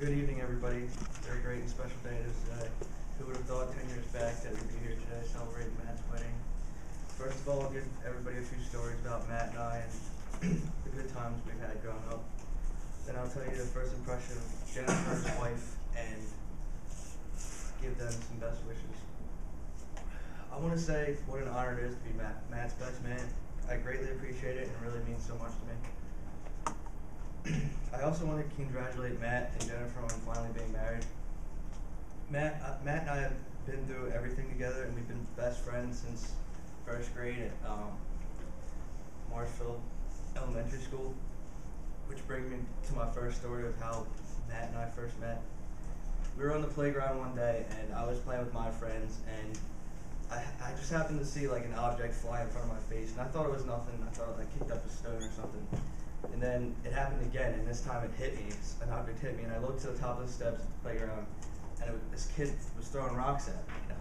Good evening, everybody. Very great and special day it is today. Who would have thought 10 years back that we'd be here today celebrating Matt's wedding? First of all, I'll give everybody a few stories about Matt and I and the good times we've had growing up. Then I'll tell you the first impression of Jennifer, his wife, and give them some best wishes. I want to say what an honor it is to be Matt's best man. I greatly appreciate it and it really means so much to me. I also want to congratulate Matt and Jennifer on finally being married. Matt and I have been through everything together, and we've been best friends since first grade at Marshfield Elementary School, which brings me to my first story of how Matt and I first met. We were on the playground one day, and I was playing with my friends, and I just happened to see like an object fly in front of my face, and I thought it was nothing. I thought I kicked up a stone or something. And then it happened again, and this time it hit me. An object hit me, and I looked to the top of the steps of the playground, and this kid was throwing rocks at me.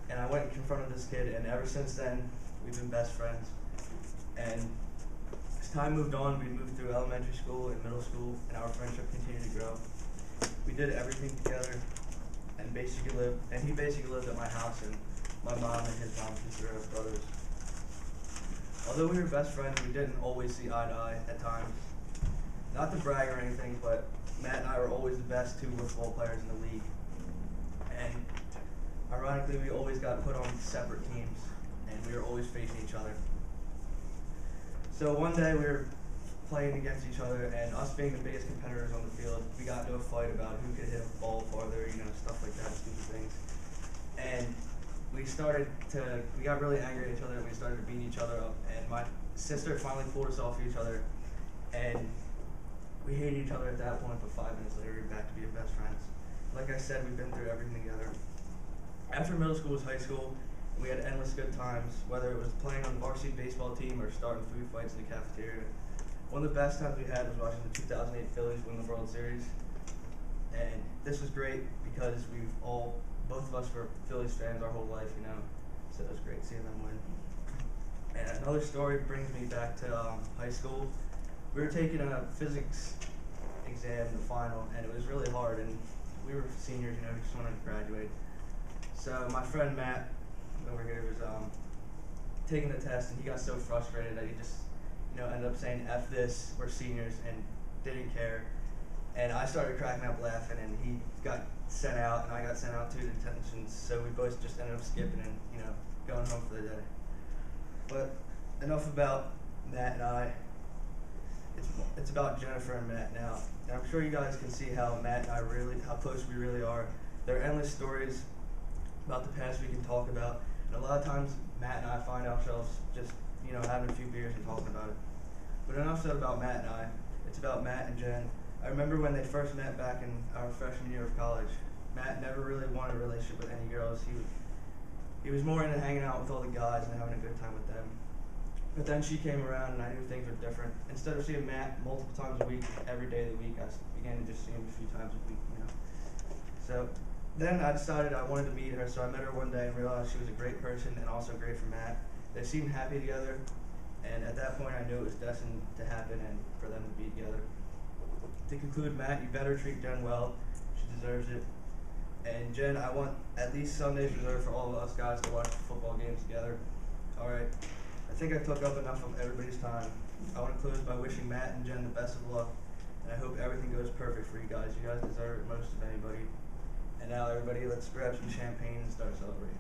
And I went and confronted this kid, and ever since then, we've been best friends. And as time moved on, we moved through elementary school and middle school, and our friendship continued to grow. We did everything together, and he basically lived at my house, and my mom and his mom consider us brothers. Although we were best friends, we didn't always see eye to eye at times. Not to brag or anything, but Matt and I were always the best two football players in the league. And ironically, we always got put on separate teams, and we were always facing each other. So one day we were playing against each other, and us being the biggest competitors on the field, we got into a fight about who could hit a ball farther, stuff like that, stupid things. And we got really angry at each other, and we started beating each other up, and my sister finally pulled us off each other, and we hated each other at that point, but 5 minutes later we were back to being best friends. Like I said, we've been through everything together. After middle school was high school, and we had endless good times, whether it was playing on the varsity baseball team or starting food fights in the cafeteria. One of the best times we had was watching the 2008 Phillies win the World Series, and this was great because both of us were Phillies fans our whole life, so it was great seeing them win. And another story brings me back to high school. We were taking a physics exam, the final, and it was really hard, and we were seniors, just wanted to graduate. So my friend Matt over here was taking the test, and he got so frustrated that he just ended up saying, "F this, we're seniors," and didn't care. And I started cracking up laughing, and he got sent out, and I got sent out to detention, so we both just ended up skipping and, going home for the day. But enough about Matt and I. It's about Jennifer and Matt now. And I'm sure you guys can see how Matt and I how close we really are. There are endless stories about the past we can talk about, and a lot of times Matt and I find ourselves just, having a few beers and talking about it. But enough said about Matt and I. It's about Matt and Jen. I remember when they first met back in our freshman year of college. Matt never really wanted a relationship with any girls. He was more into hanging out with all the guys and having a good time with them. But then she came around, and I knew things were different. Instead of seeing Matt multiple times a week, every day of the week, I began to just see him a few times a week, So then I decided I wanted to meet her, so I met her one day and realized she was a great person and also great for Matt. They seemed happy together, and at that point I knew it was destined to happen and for them to be together. To conclude, Matt, you better treat Jen well. She deserves it. And Jen, I want at least Sundays reserved for all of us guys to watch football games together. All right. I think I took up enough of everybody's time. I want to close by wishing Matt and Jen the best of luck, and I hope everything goes perfect for you guys. You guys deserve it most of anybody. And now, everybody, let's grab some champagne and start celebrating.